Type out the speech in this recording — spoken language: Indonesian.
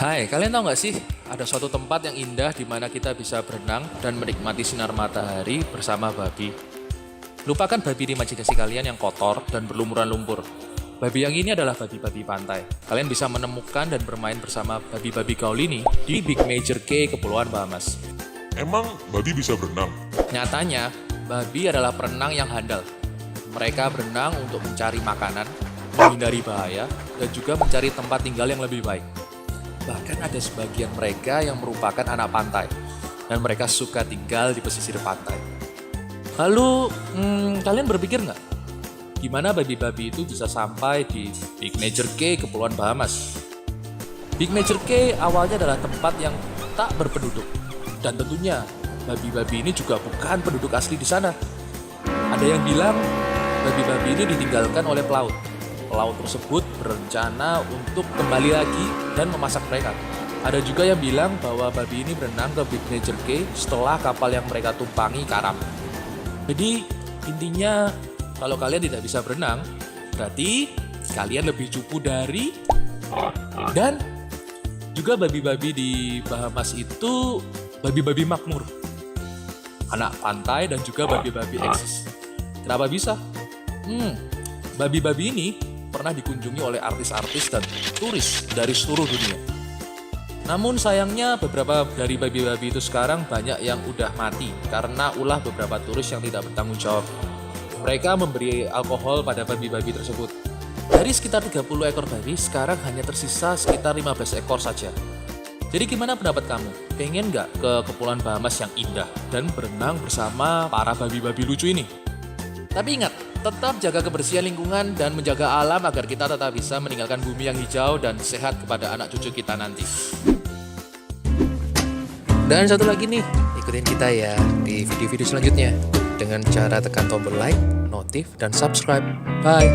Hai, kalian tahu nggak sih ada suatu tempat yang indah di mana kita bisa berenang dan menikmati sinar matahari bersama babi. Lupakan babi di imajinasi kalian yang kotor dan berlumuran lumpur. Babi yang ini adalah babi-babi pantai. Kalian bisa menemukan dan bermain bersama babi-babi gaul ini di Big Major Cay, Kepulauan Bahamas. Emang babi bisa berenang? Nyatanya, babi adalah perenang yang handal. Mereka berenang untuk mencari makanan, menghindari bahaya, dan juga mencari tempat tinggal yang lebih baik. Bahkan ada sebagian mereka yang merupakan anak pantai, dan mereka suka tinggal di pesisir pantai. Lalu, kalian berpikir nggak? Gimana babi-babi itu bisa sampai di Big Major Cay, Kepulauan Bahamas? Big Major Cay awalnya adalah tempat yang tak berpenduduk. Dan tentunya, babi-babi ini juga bukan penduduk asli di sana. Ada yang bilang, babi-babi ini ditinggalkan oleh pelaut. Pelaut tersebut berencana untuk kembali lagi dan memasak mereka. Ada juga yang bilang bahwa babi ini berenang ke Big Major Cay setelah kapal yang mereka tumpangi karam. Jadi intinya kalau kalian tidak bisa berenang, berarti kalian lebih cupu dari. Dan juga babi-babi di Bahamas itu babi-babi makmur, anak pantai dan juga babi-babi eksis. Kenapa bisa? Babi-babi ini pernah dikunjungi oleh artis-artis dan turis dari seluruh dunia. Namun sayangnya beberapa dari babi-babi itu sekarang banyak yang udah mati karena ulah beberapa turis yang tidak bertanggung jawab. Mereka memberi alkohol pada babi-babi tersebut. Dari sekitar 30 ekor babi, sekarang hanya tersisa sekitar 15 ekor saja. Jadi gimana pendapat kamu? Pengen nggak ke Kepulauan Bahamas yang indah dan berenang bersama para babi-babi lucu ini? Tapi ingat, tetap jaga kebersihan lingkungan dan menjaga alam agar kita tetap bisa meninggalkan bumi yang hijau dan sehat kepada anak cucu kita nanti. Dan satu lagi nih, ikutin kita ya di video-video selanjutnya dengan cara tekan tombol like, notif, dan subscribe. Bye!